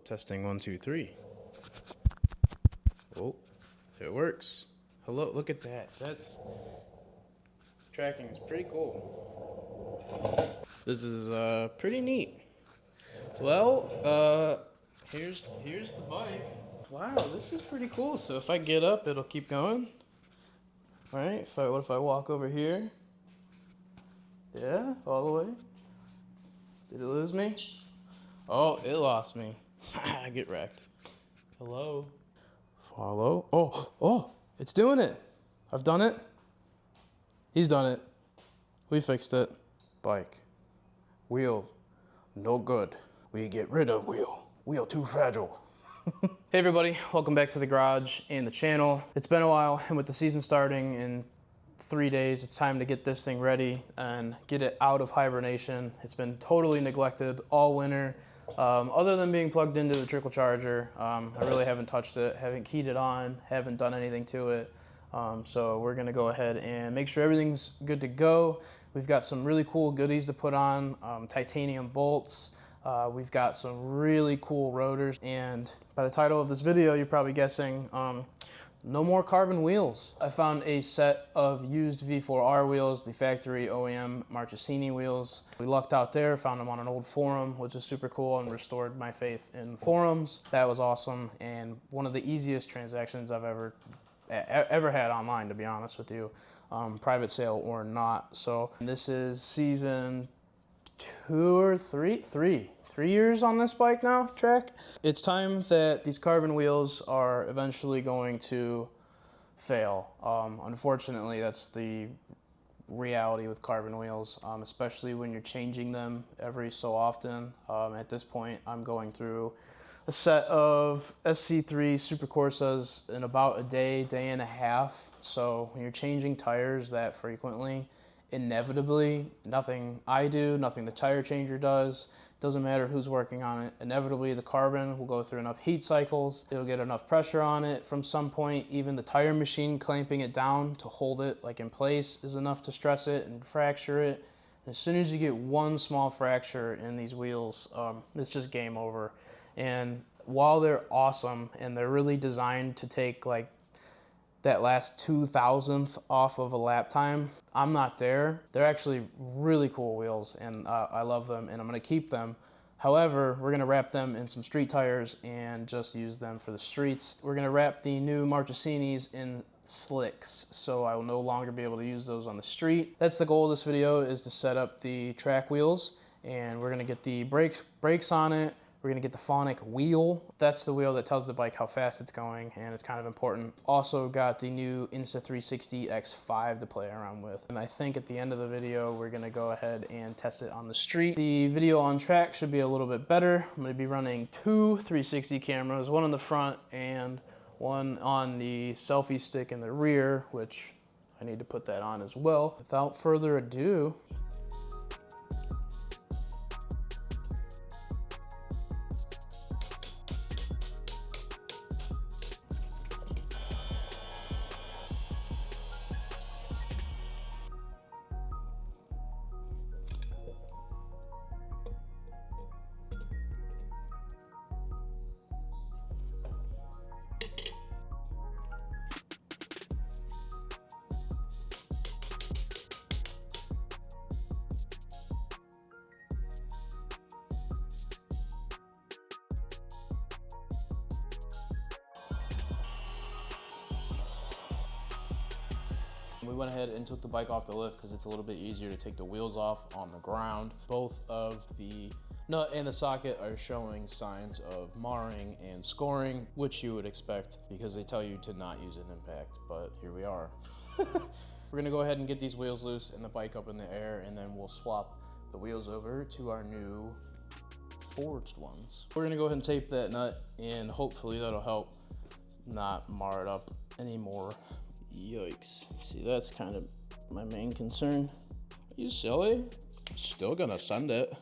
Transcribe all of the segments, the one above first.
testing 1, 2, 3. Oh, it works. Hello, look at that. That's tracking is pretty cool. This is pretty neat. Well, here's the bike. Wow, this is pretty cool. So if I get up, it'll keep going. All right. What if I walk over here? Yeah, all the way. Did it lose me? Oh, it lost me. I get wrecked. Hello. Follow. Oh, it's doing it. I've done it. He's done it. We fixed it. Bike. Wheel. No good. We get rid of wheel. Wheel too fragile. Hey everybody, welcome back to the garage and the channel. It's been a while, and with the season starting in 3 days, it's time to get this thing ready and get it out of hibernation. It's been totally neglected all winter. Other than being plugged into the trickle charger, I really haven't touched it, haven't keyed it on, haven't done anything to it. So we're gonna go ahead and make sure everything's good to go. We've got some really cool goodies to put on, titanium bolts. We've got some really cool rotors, and by the title of this video, you're probably guessing, no more carbon wheels. I found a set of used V4R wheels, the factory OEM Marchesini wheels. We lucked out there, found them on an old forum, which is super cool, and restored my faith in forums. That was awesome, and one of the easiest transactions I've ever had online, to be honest with you, private sale or not. So this is season 2 or 3 years on this bike now, track. It's time that these carbon wheels are eventually going to fail. Unfortunately, that's the reality with carbon wheels, especially when you're changing them every so often. At this point, I'm going through a set of SC3 Super Corsas in about a day and a half. So when you're changing tires that frequently, inevitably, nothing I do, nothing the tire changer does, doesn't matter who's working on it, inevitably the carbon will go through enough heat cycles, it'll get enough pressure on it from some point. Even the tire machine clamping it down to hold it like in place is enough to stress it and fracture it. And as soon as you get one small fracture in these wheels, it's just game over. And while they're awesome and they're really designed to take like that last 2,000th off of a lap time, I'm not there. They're actually really cool wheels, and I love them, and I'm gonna keep them. However, we're gonna wrap them in some street tires and just use them for the streets. We're gonna wrap the new Marchesinis in slicks, so I will no longer be able to use those on the street. That's the goal of this video, is to set up the track wheels, and we're gonna get the brakes on it. We're gonna get the phonic wheel. That's the wheel that tells the bike how fast it's going, and it's kind of important. Also got the new Insta360 X5 to play around with. And I think at the end of the video, we're gonna go ahead and test it on the street. The video on track should be a little bit better. I'm gonna be running 2 360 cameras, one on the front and one on the selfie stick in the rear, which I need to put that on as well. Without further ado, we went ahead and took the bike off the lift because it's a little bit easier to take the wheels off on the ground. Both of the nut and the socket are showing signs of marring and scoring, which you would expect because they tell you to not use an impact, but here we are. We're gonna go ahead and get these wheels loose and the bike up in the air, and then we'll swap the wheels over to our new forged ones. We're gonna go ahead and tape that nut, and hopefully that'll help not mar it up anymore. Yikes. See, that's kind of my main concern. Are you silly? Still gonna send it.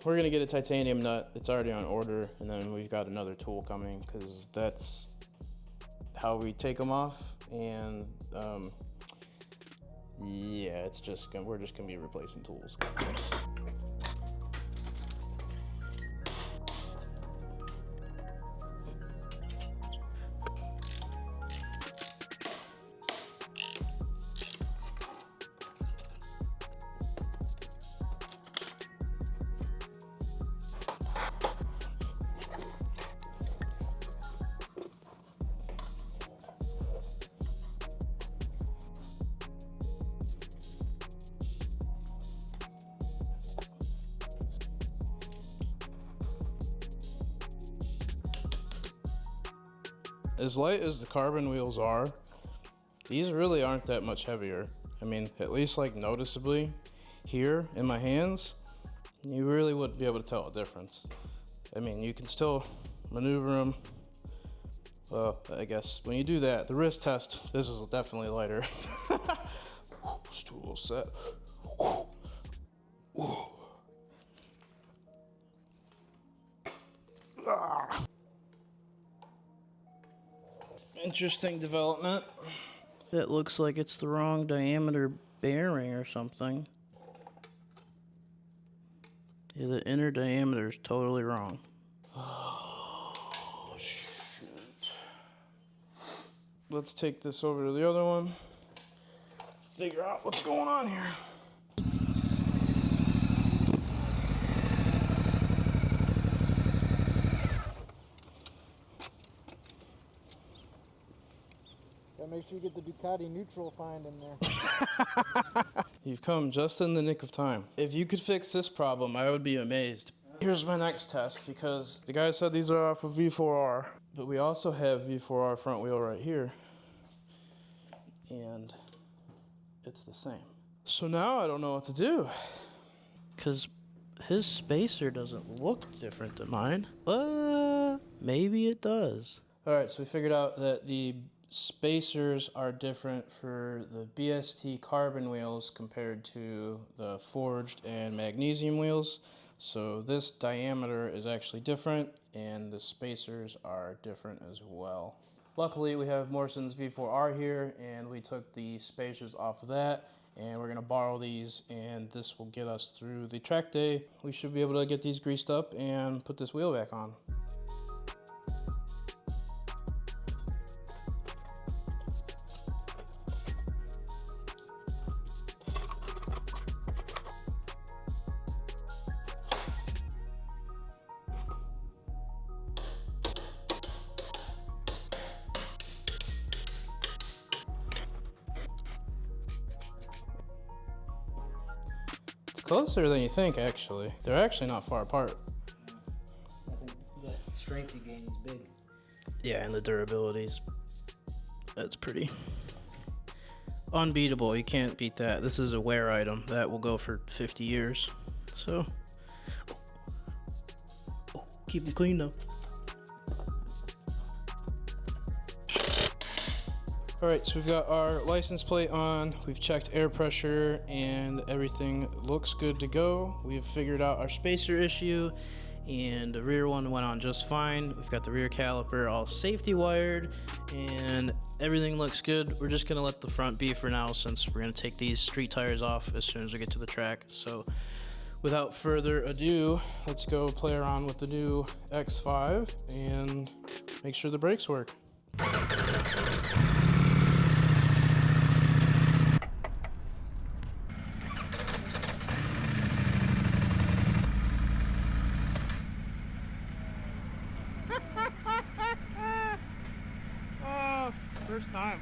We're gonna get a titanium nut. It's already on order, and then we've got another tool coming because that's how we take them off. And yeah, we're just gonna be replacing tools. as light as the carbon wheels are, these really aren't that much heavier. I mean, at least like noticeably here in my hands, you really wouldn't be able to tell a difference. I mean, you can still maneuver them. Well, I guess when you do that, the wrist test, this is definitely lighter. Let's do a little set. Interesting development. It looks like it's the wrong diameter bearing or something. Yeah, the inner diameter is totally wrong. Oh, shoot. Let's take this over to the other one. Figure out what's going on here. Make sure you get the Ducati neutral find in there. You've come just in the nick of time. If you could fix this problem, I would be amazed. Here's my next test, because the guy said these are off of V4R, but we also have V4R front wheel right here, and it's the same. So now I don't know what to do, because his spacer doesn't look different than mine. Maybe it does. All right, so we figured out that the spacers are different for the BST carbon wheels compared to the forged and magnesium wheels. So this diameter is actually different, and the spacers are different as well. Luckily, we have Morrison's V4R here, and we took the spacers off of that, and we're gonna borrow these, and this will get us through the track day. We should be able to get these greased up and put this wheel back on. Closer than you think, actually. They're actually not far apart. I think the strength you gain is big. Yeah, and the durability's, that's pretty unbeatable. You can't beat that. This is a wear item that will go for 50 years. So, keep them clean though. All right, so we've got our license plate on, we've checked air pressure, and everything looks good to go. We've figured out our spacer issue, and the rear one went on just fine. We've got the rear caliper all safety wired, and everything looks good. We're just gonna let the front be for now, since we're gonna take these street tires off as soon as we get to the track. So without further ado, let's go play around with the new X5 and make sure the brakes work. First time.